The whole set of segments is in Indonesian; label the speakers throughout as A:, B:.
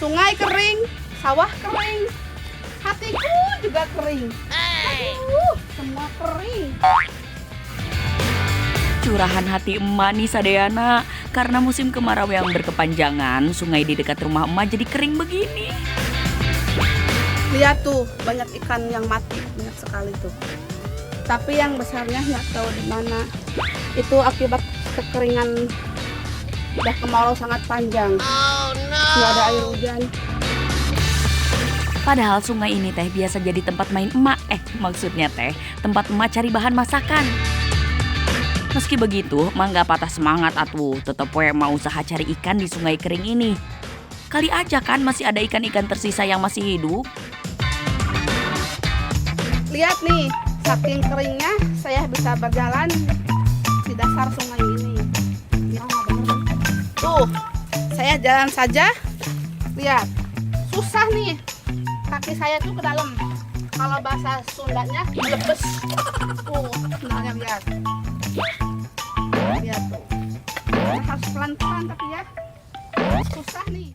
A: Sungai kering, sawah kering, hatiku juga kering. Aduh, semua kering.
B: Curahan hati emak nih Sadayana. Karena musim kemarau yang berkepanjangan, sungai di dekat rumah emak jadi kering begini.
A: Lihat tuh, banyak ikan yang mati, banyak sekali tuh. Tapi yang besarnya nggak tahu di mana. Itu akibat kekeringan, udah kemarau sangat panjang. Nggak ada air hujan.
B: Padahal sungai ini teh biasa jadi tempat main emak. Maksudnya teh tempat emak cari bahan masakan. Meski begitu, emak nggak patah semangat atuh. Tetep we mau usaha cari ikan di sungai kering ini. Kali aja kan masih ada ikan-ikan tersisa yang masih hidup.
A: Lihat nih, saking keringnya saya bisa berjalan di dasar sungai ini. Tuh, saya jalan saja. Lihat, susah nih. Kaki saya tuh ke dalam. Kalau bahasa Sundanya melebes. Tuh, sebenarnya lihat. Lihat tuh. Harus pelan-pelan tapi ya. Susah nih.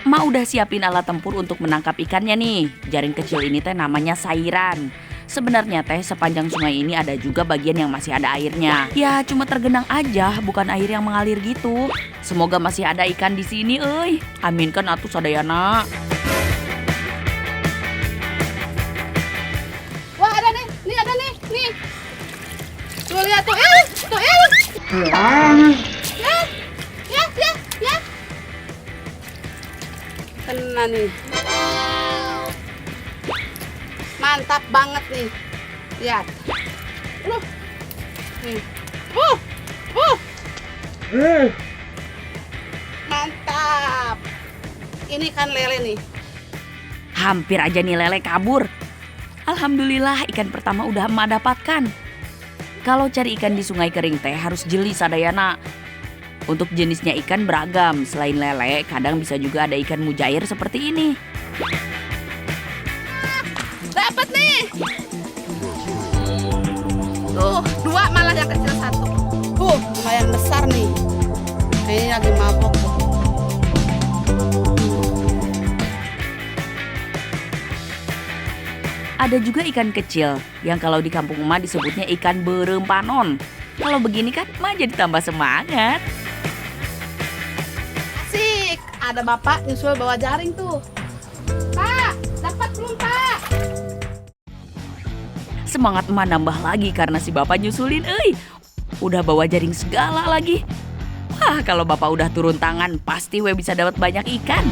B: Emak udah siapin alat tempur untuk menangkap ikannya nih. Jaring kecil ini teh namanya sairan. Sebenarnya teh sepanjang sungai ini ada juga bagian yang masih ada airnya. Ya cuma tergenang aja, bukan air yang mengalir gitu. Semoga masih ada ikan di sini, euy. Aminkan atuh Sadayana.
A: Wah ada nih ada nih. Tuh lihat tuh, tuh ya. Kena nih. Mantap banget nih. Lihat. Nih. Mantap. Ini kan lele nih.
B: Hampir aja nih lele kabur. Alhamdulillah ikan pertama udah emak dapatkan. Kalau cari ikan di sungai kering teh harus jeli Sadayana. Untuk jenisnya ikan beragam. Selain lele, kadang bisa juga ada ikan mujair seperti ini.
A: Dapat nih. Tuh, 2 malah yang kecil 1. Lumayan besar nih. Ini lagi mabok tuh.
B: Ada juga ikan kecil yang kalau di kampung emak disebutnya ikan berempanon. Kalau begini kan emak jadi tambah semangat.
A: Asik, ada bapak nyusul bawa jaring tuh. Pak, dapat belum Pak?
B: Semangat emak nambah lagi karena si bapak nyusulin, udah bawa jaring segala lagi. Wah, kalau bapak udah turun tangan, pasti we bisa dapat banyak ikan.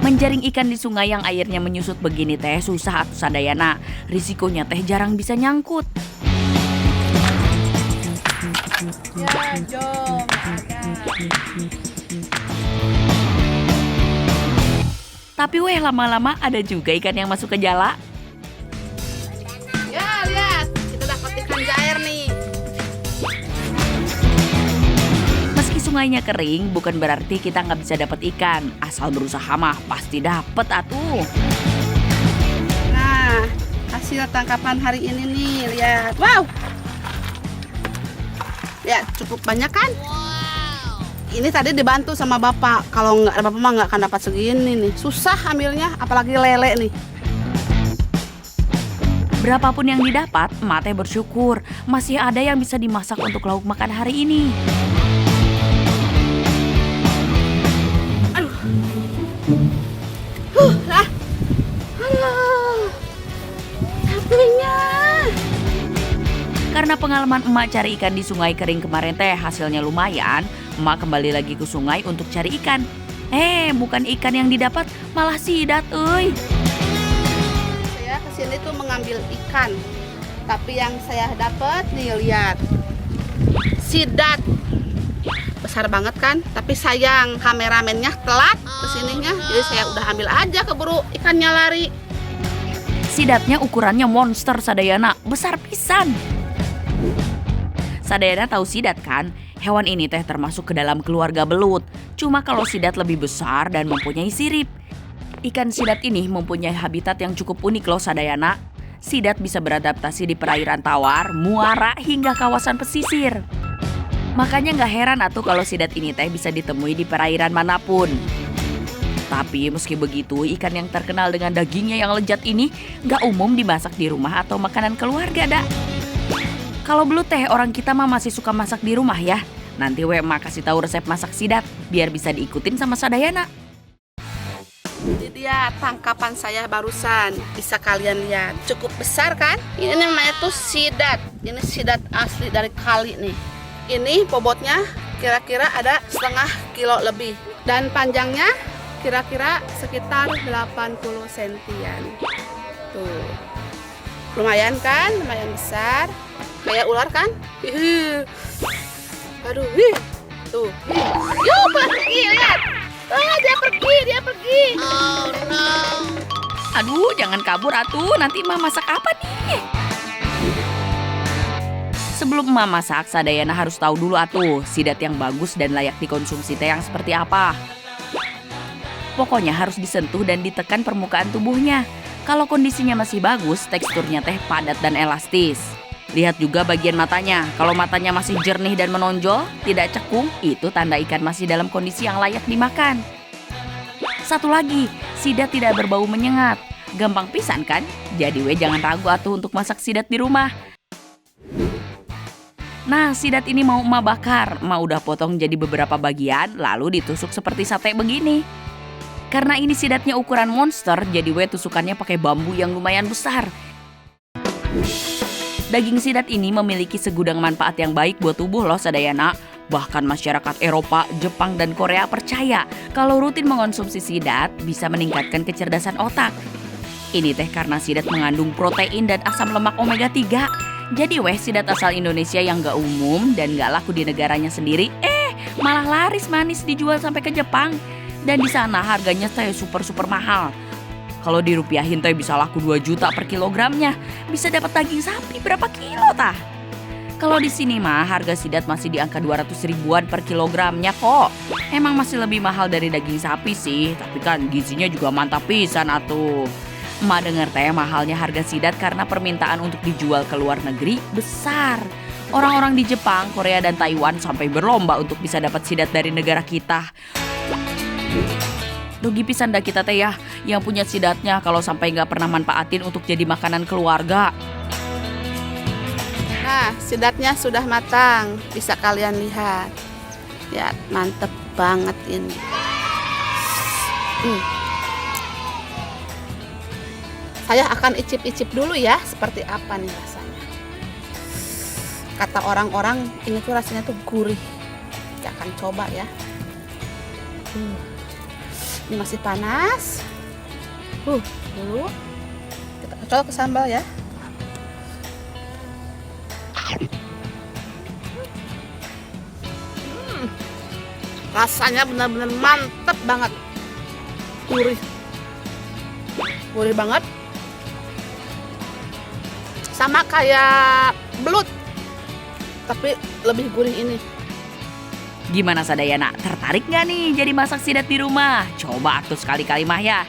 B: Menjaring ikan di sungai yang airnya menyusut begini teh susah atuh Sadayana. Risikonya teh jarang bisa nyangkut.
A: Ya, jom.
B: Tapi weh lama-lama ada juga ikan yang masuk ke jala.
A: Ya, lihat. Kita dapat ikan jair nih.
B: Meski sungainya kering, bukan berarti kita nggak bisa dapat ikan. Asal berusaha mah pasti dapet atuh.
A: Nah, hasil tangkapan hari ini nih, lihat. Wow. Ya, cukup banyak kan? Ini tadi dibantu sama bapak. Kalau nggak ada bapak mah nggak akan dapat segini nih. Susah ambilnya, apalagi lele nih.
B: Berapapun yang didapat, emak teh bersyukur masih ada yang bisa dimasak untuk lauk makan hari ini.
A: Lah. Halo. Capeknya.
B: Karena pengalaman emak cari ikan di sungai kering kemarin teh hasilnya lumayan, emak kembali lagi ke sungai untuk cari ikan. Bukan ikan yang didapat, malah sidat,
A: Saya kesini tuh mengambil ikan. Tapi yang saya dapat nih, lihat. Sidat. Besar banget kan? Tapi sayang kameramennya telat kesininya. Jadi saya udah ambil aja keburu ikannya lari.
B: Sidatnya ukurannya monster Sadayana, besar pisan. Sadayana tahu sidat kan? Hewan ini teh termasuk ke dalam keluarga belut. Cuma kalau sidat lebih besar dan mempunyai sirip. Ikan sidat ini mempunyai habitat yang cukup unik loh Sadayana. Sidat bisa beradaptasi di perairan tawar, muara hingga kawasan pesisir. Makanya nggak heran atuh kalau sidat ini teh bisa ditemui di perairan manapun. Tapi meski begitu, ikan yang terkenal dengan dagingnya yang lezat ini nggak umum dimasak di rumah atau makanan keluarga, dak. Kalau belut teh orang kita mah masih suka masak di rumah ya. Nanti Wema kasih tahu resep masak sidat biar bisa diikutin sama sadayana.
A: Ini dia tangkapan saya barusan. Bisa kalian lihat. Cukup besar kan? Ini namanya tuh sidat. Ini sidat asli dari kali nih. Ini bobotnya kira-kira ada setengah kilo lebih. Dan panjangnya kira-kira sekitar 80 sentian. Tuh. Lumayan kan? Lumayan besar. Kayak ular kan? Aduh, tuh. Yuk, pergi, lihat. Dia pergi. Oh no.
B: Aduh, jangan kabur atuh, nanti Emak masak apa nih? Sebelum Emak masak, sadayana harus tahu dulu atuh, sidat yang bagus dan layak dikonsumsi teh yang seperti apa. Pokoknya harus disentuh dan ditekan permukaan tubuhnya. Kalau kondisinya masih bagus, teksturnya teh padat dan elastis. Lihat juga bagian matanya. Kalau matanya masih jernih dan menonjol, tidak cekung, itu tanda ikan masih dalam kondisi yang layak dimakan. Satu lagi, sidat tidak berbau menyengat. Gampang pisan kan? Jadi jangan ragu atuh untuk masak sidat di rumah. Nah, sidat ini mau Emak bakar. Emak udah potong jadi beberapa bagian, lalu ditusuk seperti sate begini. Karena ini sidatnya ukuran monster, jadi tusukannya pakai bambu yang lumayan besar. Daging sidat ini memiliki segudang manfaat yang baik buat tubuh loh sadayana. Bahkan masyarakat Eropa, Jepang, dan Korea percaya kalau rutin mengonsumsi sidat bisa meningkatkan kecerdasan otak. Ini teh karena sidat mengandung protein dan asam lemak omega 3. Jadi sidat asal Indonesia yang gak umum dan gak laku di negaranya sendiri, malah laris manis dijual sampai ke Jepang. Dan di sana harganya teh super mahal. Kalau dirupiahin teh bisa laku 2 juta per kilogramnya. Bisa dapat daging sapi berapa kilo tah? Kalau di sini mah harga sidat masih di angka 200 ribuan per kilogramnya kok. Emang masih lebih mahal dari daging sapi sih, tapi kan gizinya juga mantap pisan atuh. Emak denger teh mahalnya harga sidat karena permintaan untuk dijual ke luar negeri besar. Orang-orang di Jepang, Korea, dan Taiwan sampai berlomba untuk bisa dapat sidat dari negara kita. Rugi pisan dah kita teh ya, yang punya sidatnya kalau sampai nggak pernah manfaatin untuk jadi makanan keluarga.
A: Nah, sidatnya sudah matang. Bisa kalian lihat. Ya, mantep banget ini. Saya akan icip-icip dulu ya, seperti apa nih rasanya. Kata orang-orang, ini tuh rasanya tuh gurih. Saya akan coba ya. Ini masih panas. Dulu kita colok ke sambal ya. Rasanya benar-benar mantep banget. Gurih banget. Sama kayak belut, tapi lebih gurih ini.
B: Gimana sadayana? Tertarik nggak nih jadi masak sidat di rumah? Coba atuh sekali-kali mah ya.